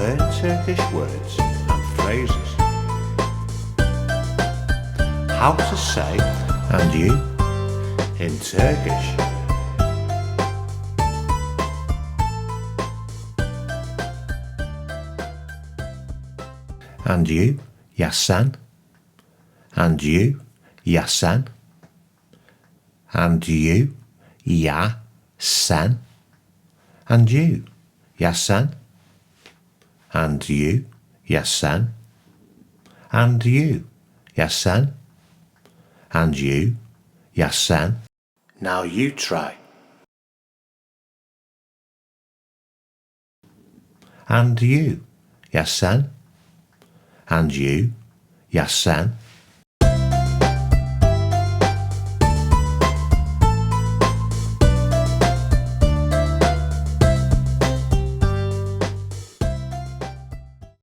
learn Turkish words and phrases. How to say "and you" in Turkish. And you, ya sen. And you, ya sen. And you, ya sen. And you, ya sen. And you, ya sen. And you, ya sen. And you, ya sen. Now you try. And you, ya sen. And you, ya sen.